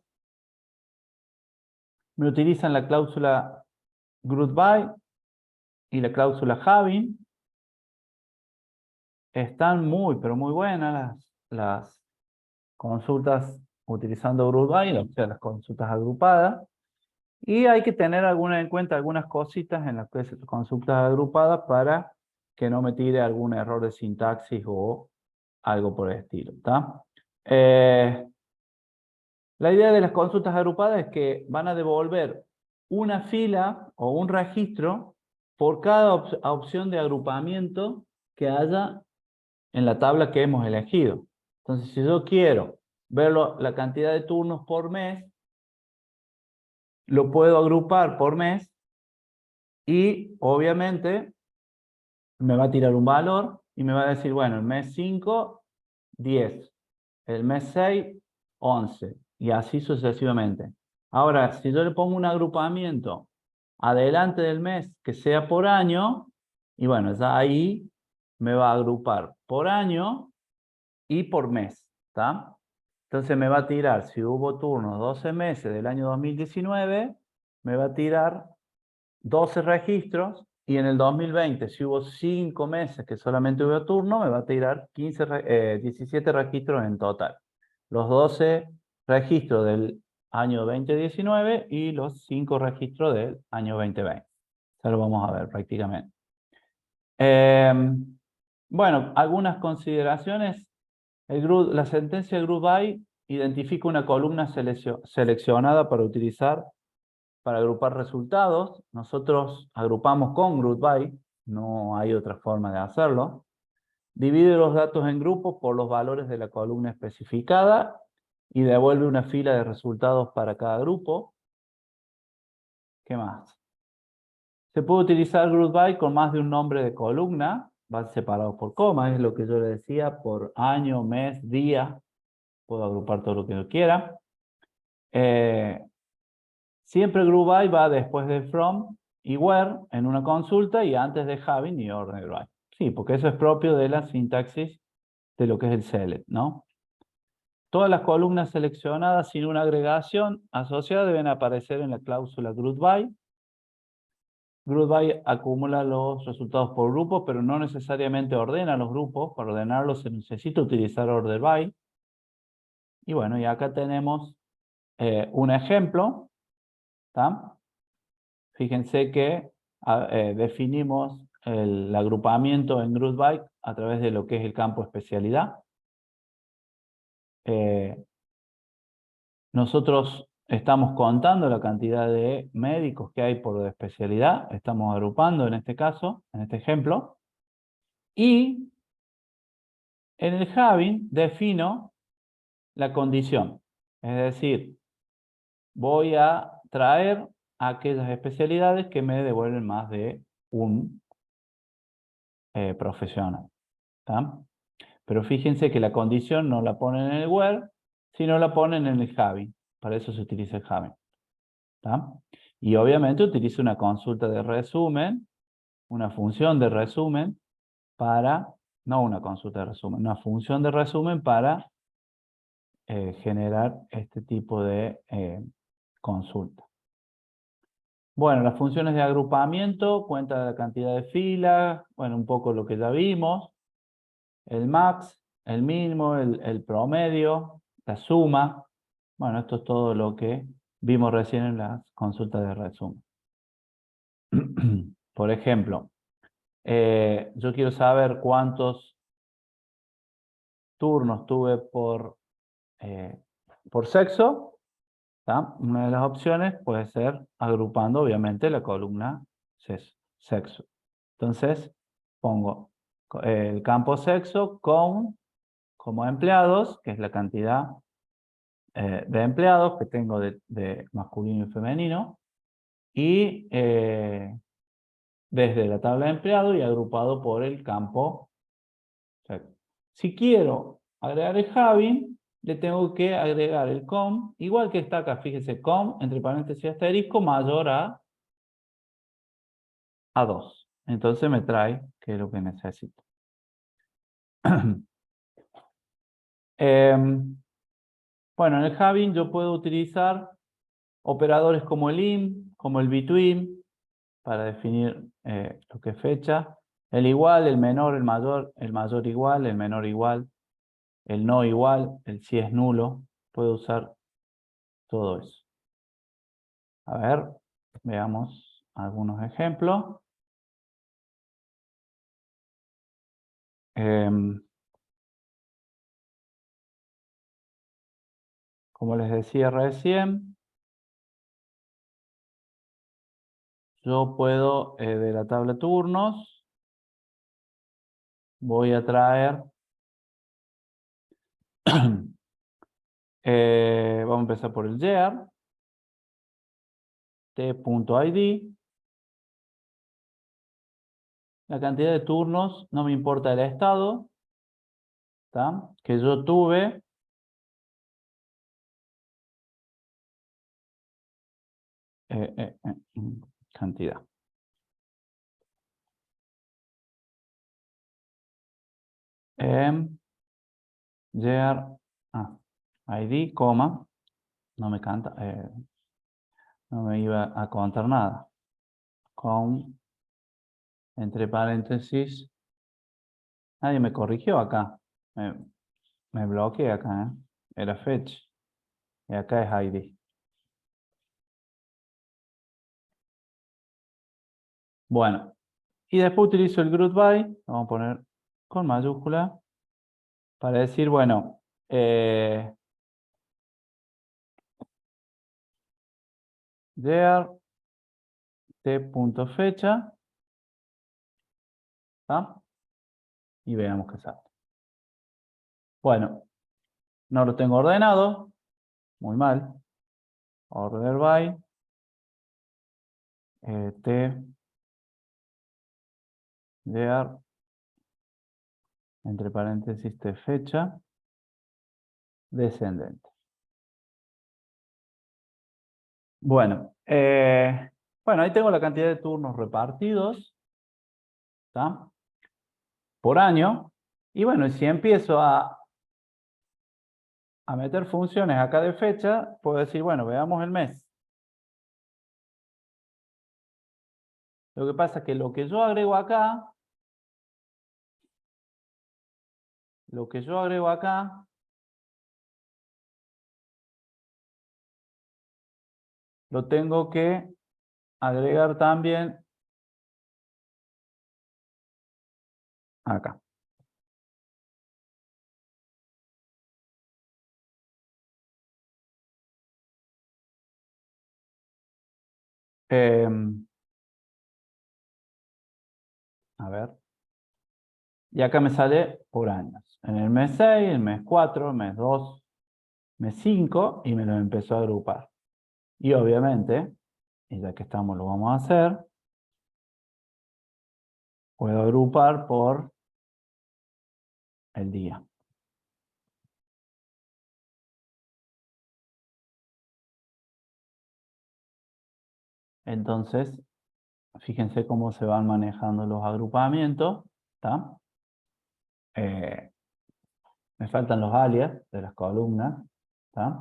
me utilizan la cláusula GroupBy y la cláusula Having. Están muy, pero muy buenas las consultas utilizando GroupBy, o sea, las consultas agrupadas. Y hay que tener en cuenta algunas cositas en las consultas agrupadas para que no me tire algún error de sintaxis o algo por el estilo. ¿Está? La idea de las consultas agrupadas es que van a devolver una fila o un registro por cada opción de agrupamiento que haya en la tabla que hemos elegido. Entonces, si yo quiero ver la cantidad de turnos por mes, lo puedo agrupar por mes y obviamente me va a tirar un valor y me va a decir, bueno, el mes 5, 10, el mes 6, 11 y así sucesivamente. Ahora, si yo le pongo un agrupamiento adelante del mes que sea por año, Y bueno, ya ahí me va a agrupar por año y por mes, ¿está? Entonces me va a tirar, si hubo turnos 12 meses del año 2019, me va a tirar 12 registros, y en el 2020, si hubo 5 meses que solamente hubo turno, me va a tirar 17 registros en total. Los 12 registros del año 2019 y los 5 registros del año 2020. Ya lo vamos a ver prácticamente. Bueno, algunas consideraciones. La sentencia group by identifica una columna seleccionada para utilizar para agrupar resultados. Nosotros agrupamos con group by, no hay otra forma de hacerlo. Divide los datos en grupos por los valores de la columna especificada y devuelve una fila de resultados para cada grupo. ¿Qué más? Se puede utilizar group by con más de un nombre de columna, van separados por comas, es lo que yo le decía, por año, mes, día. Puedo agrupar todo lo que yo quiera. Siempre group by va después de from y where en una consulta y antes de having y ordered by. Sí, porque eso es propio de la sintaxis de lo que es el select, ¿no? Todas las columnas seleccionadas sin una agregación asociada deben aparecer en la cláusula group by. Group by acumula los resultados por grupo, pero no necesariamente ordena los grupos. Para ordenarlos se necesita utilizar order by. Y bueno, y acá tenemos un ejemplo, ¿tá? Fíjense que definimos el agrupamiento en group by a través de lo que es el campo especialidad. Nosotros estamos contando la cantidad de médicos que hay por especialidad, estamos agrupando en este caso, en este ejemplo, y en el having defino la condición, es decir, voy a traer aquellas especialidades que me devuelven más de un profesional, ¿tá? Pero fíjense que la condición no la ponen en el where, sino la ponen en el having. Para eso se utiliza el having, ¿tá? Y obviamente utilizo una consulta de resumen, una función de resumen para, no una consulta de resumen, una función de resumen para generar este tipo de consulta. Bueno, las funciones de agrupamiento, cuenta de la cantidad de filas, bueno, un poco lo que ya vimos, el max, el mínimo, el promedio, la suma. Bueno, esto es todo lo que vimos recién en las consultas de resumen. Por ejemplo, yo quiero saber cuántos turnos tuve por sexo. ¿Tá? Una de las opciones puede ser agrupando, obviamente, la columna sexo. Entonces, pongo el campo sexo como empleados, que es la cantidad de empleados que tengo de masculino y femenino, y desde la tabla de empleado y agrupado por el campo sexo. Si quiero agregar el having, le tengo que agregar el com, igual que está acá, fíjese, com, entre paréntesis asterisco, mayor a 2. Entonces me trae qué es lo que necesito. Bueno, en el having yo puedo utilizar operadores como el in, como el between, para definir lo que es fecha. El igual, el menor, el mayor igual, el menor igual, el no igual, el si es nulo. Puedo usar todo eso. A ver, veamos algunos ejemplos. Como les decía recién, yo puedo, de la tabla de turnos, voy a traer, vamos a empezar por el year, t.id, la cantidad de turnos, no me importa el estado, ¿tá? Que yo tuve cantidad. year, ID, coma, no me canta, no me iba a contar nada. Con, entre paréntesis, nadie me corrigió acá. Me bloqueé acá, Era fetch. Y acá es ID. Bueno, y después utilizo el group by, lo vamos a poner con mayúscula, para decir, bueno, there t.fecha, ¿está? Y veamos qué sale. Bueno, no lo tengo ordenado, muy mal. Order by, t, there, entre paréntesis, t fecha, descendente. Bueno, ahí tengo la cantidad de turnos repartidos, ¿está? Por año. Y bueno, si empiezo a meter funciones acá de fecha, puedo decir, bueno, veamos el mes. Lo que pasa es que lo que yo agrego acá, lo tengo que agregar también acá. A ver. Y acá me sale por años. En el mes 6, el mes 4, el mes 2, mes 5, y me lo empezó a agrupar. Y obviamente, y ya que estamos lo vamos a hacer, puedo agrupar por el día. Entonces, fíjense cómo se van manejando los agrupamientos, ¿está? Me faltan los alias de las columnas, ¿está?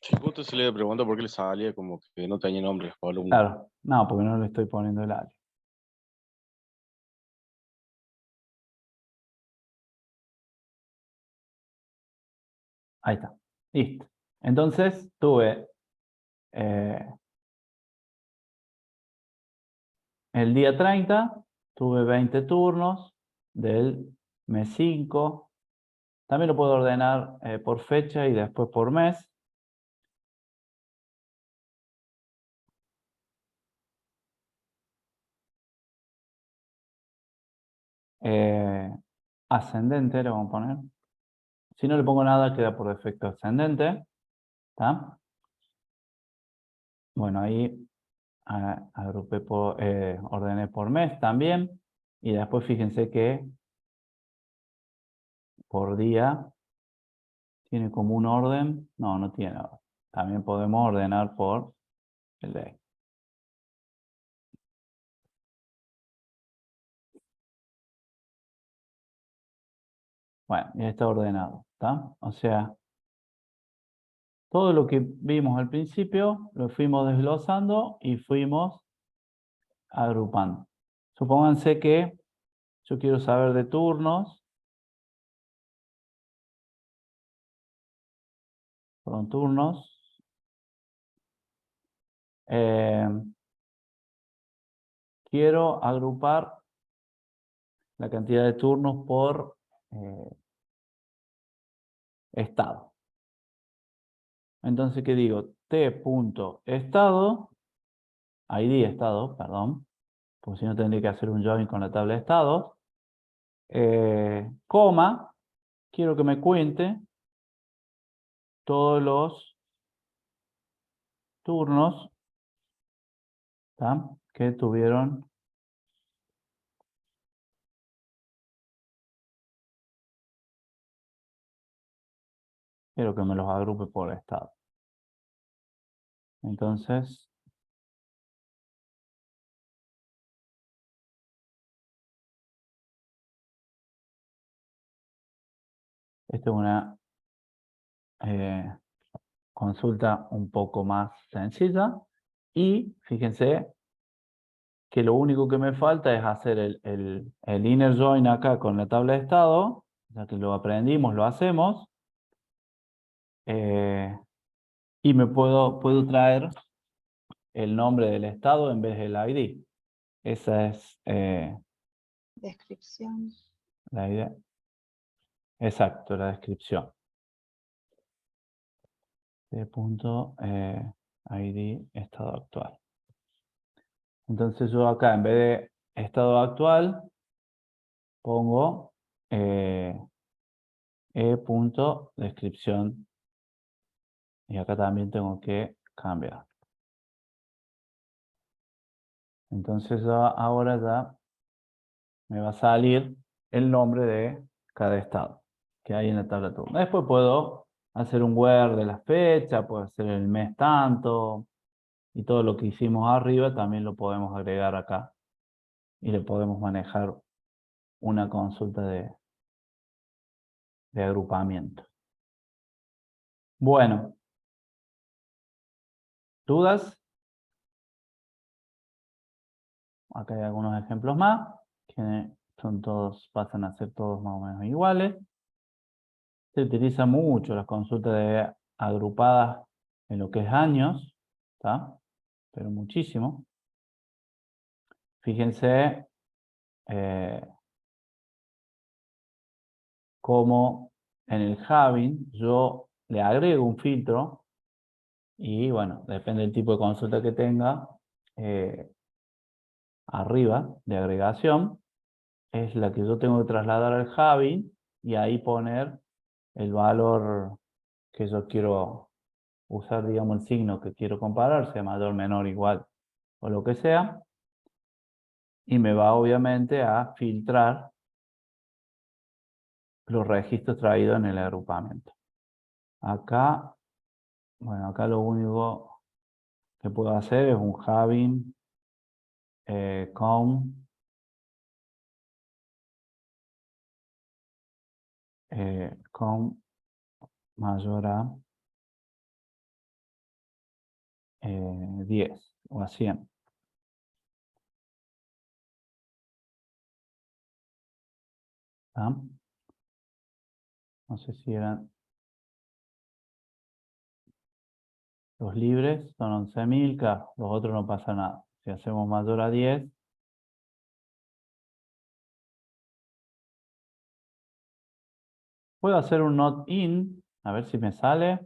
Sí, justo se le pregunto por qué le salía como que no tenía nombre las columnas. Claro, no, porque no le estoy poniendo el alias. Ahí está, listo. Entonces, tuve el día 30, tuve 20 turnos del mes 5. También lo puedo ordenar por fecha y después por mes. Ascendente le vamos a poner. Si no le pongo nada, queda por defecto ascendente. ¿Está? Bueno, ahí agrupé ordené por mes también. Y después fíjense que por día tiene como un orden. No, no tiene orden. También podemos ordenar por el day. Bueno, ya está ordenado, ¿está? O sea, todo lo que vimos al principio lo fuimos desglosando y fuimos agrupando. Supónganse que yo quiero saber de turnos. Fueron turnos. Quiero agrupar la cantidad de turnos por estado. Entonces, ¿qué digo? T.estado, ID estado, perdón, porque si no tendría que hacer un join con la tabla de estados, coma, quiero que me cuente todos los turnos, ¿tá?, que tuvieron quiero que me los agrupe por estado. Entonces, Esta es una consulta un poco más sencilla. Y fíjense que lo único que me falta es hacer el inner join acá con la tabla de estado, ya que lo aprendimos, lo hacemos. Y me puedo traer el nombre del estado en vez del ID. Esa es Descripción. la idea. Exacto, la descripción. De punto ID estado actual. Entonces yo acá en vez de estado actual pongo punto descripción y acá también tengo que cambiar. Entonces ahora ya me va a salir el nombre de cada estado que hay en la tabla de turno. Después puedo hacer un where de la fecha, puedo hacer el mes tanto y todo lo que hicimos arriba también lo podemos agregar acá y le podemos manejar una consulta de agrupamiento. Bueno, ¿dudas? Acá hay algunos ejemplos más, que son todos, pasan a ser todos más o menos iguales. Se utiliza mucho las consultas de agrupadas en lo que es años, ¿está? Pero muchísimo. Fíjense cómo en el Having yo le agrego un filtro y bueno, depende del tipo de consulta que tenga, arriba de agregación es la que yo tengo que trasladar al Having y ahí poner el valor que yo quiero usar, digamos, el signo que quiero comparar, sea mayor, menor, igual o lo que sea, y me va obviamente a filtrar los registros traídos en el agrupamiento. Acá, bueno, acá lo único que puedo hacer es un Having con mayor a 10 o a 100. ¿Ah? No sé si eran los libres, son 11.000, claro, los otros no pasa nada. Si hacemos mayor a 10, puedo hacer un not in, a ver si me sale.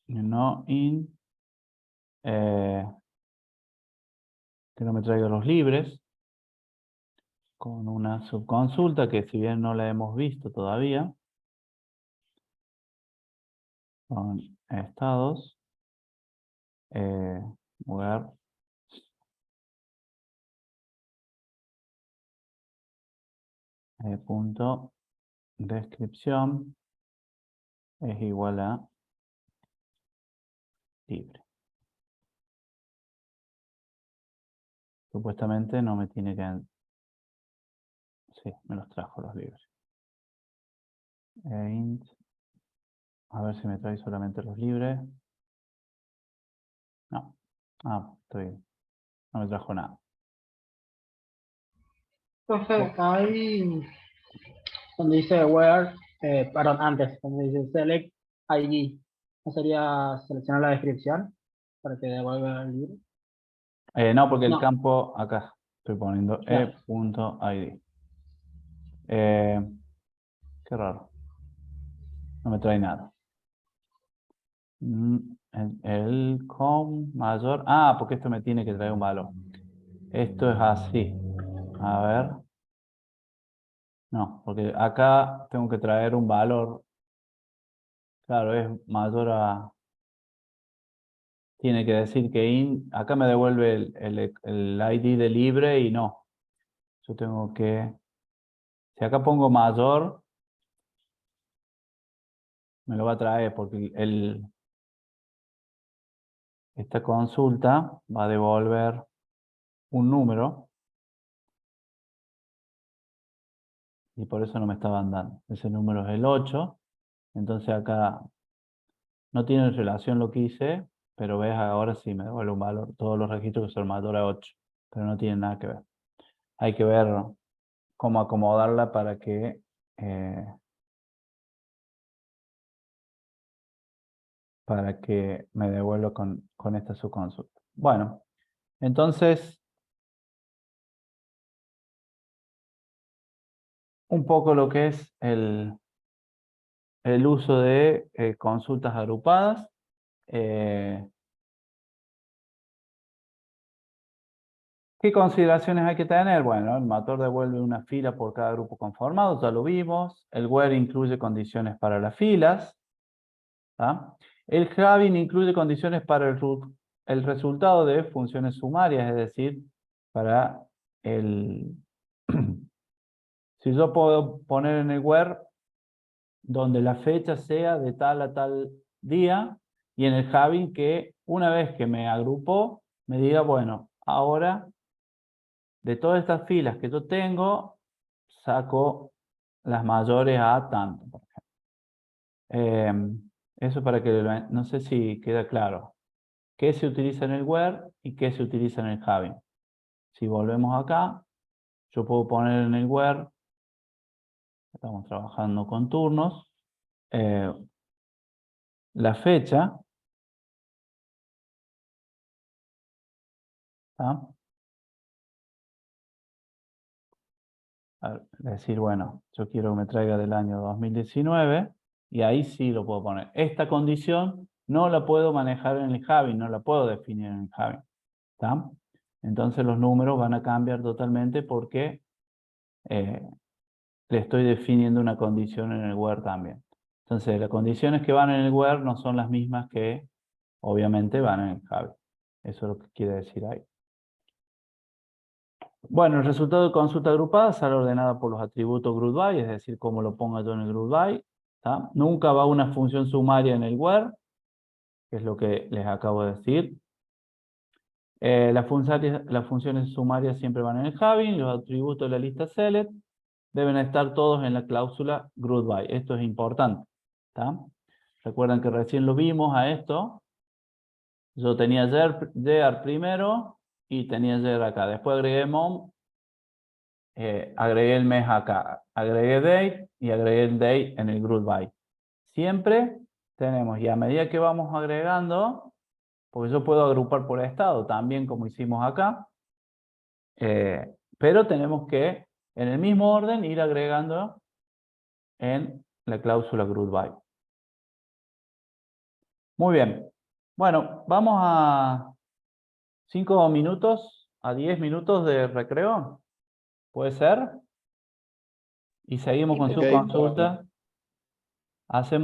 No in, que no me traiga los libres, con una subconsulta que si bien no la hemos visto todavía, con estados, where punto descripción es igual a libre. Supuestamente no me tiene que... Sí, me los trajo los libres. Int, a ver si me trae solamente los libres. No. Ah, estoy bien. No me trajo nada. Entonces, ahí donde dice where, perdón, antes, donde dice select ID, ¿no sería seleccionar la descripción para que devuelva el libro? No, porque el No, campo acá estoy poniendo claro. e.id. Qué raro. No me trae nada. El com mayor. Ah, porque esto me tiene que traer un valor. Esto es así. A ver. No, porque acá tengo que traer un valor. Claro, es mayor a... Tiene que decir que acá me devuelve el ID de libre y no. Yo tengo que... Si acá pongo mayor, me lo va a traer porque esta consulta va a devolver un número y por eso no me estaban dando. Ese número es el 8. Entonces acá no tiene relación lo que hice, pero ves ahora sí me devuelve un valor. Todos los registros que son mayores a 8, pero no tienen nada que ver. Hay que ver cómo acomodarla para que me devuelva con esta subconsulta. Bueno, entonces, un poco lo que es el uso de consultas agrupadas. ¿Qué consideraciones hay que tener? Bueno, el motor devuelve una fila por cada grupo conformado, ya lo vimos. El where incluye condiciones para las filas. ¿Tá? El having incluye condiciones para el resultado de funciones sumarias, es decir, para el... Si yo puedo poner en el where donde la fecha sea de tal a tal día, y en el having que una vez que me agrupó, me diga, bueno, ahora de todas estas filas que yo tengo, saco las mayores a tanto, por ejemplo. Eso para que no sé si queda claro. ¿Qué se utiliza en el where y qué se utiliza en el having? Si volvemos acá, yo puedo poner en el where, estamos trabajando con turnos, la fecha, ¿tá? Decir, bueno, yo quiero que me traiga del año 2019 y ahí sí lo puedo poner. Esta condición no la puedo manejar en el having, no la puedo definir en el having. ¿Tá? Entonces los números van a cambiar totalmente porque le estoy definiendo una condición en el where también. Entonces las condiciones que van en el where no son las mismas que obviamente van en el having. Eso es lo que quiere decir ahí. Bueno, el resultado de consulta agrupada sale ordenada por los atributos GroupBy, es decir, como lo ponga yo en el GroupBy. ¿Tá? Nunca va una función sumaria en el where, que es lo que les acabo de decir. Las funciones sumarias siempre van en el having, los atributos de la lista select deben estar todos en la cláusula GroupBy. Esto es importante. ¿Tá? Recuerden que recién lo vimos a esto. Yo tenía year primero y tenía year acá. Después agregué mom. Agregué el mes acá, agregué date y agregué el date en el GroupBy. Siempre tenemos, y a medida que vamos agregando, porque yo puedo agrupar por estado también como hicimos acá, pero tenemos que en el mismo orden ir agregando en la cláusula GroupBy. Muy bien. Bueno, vamos a 5 minutos a 10 minutos de recreo. ¿Puede ser? Y seguimos con su Ok. consulta. Hacemos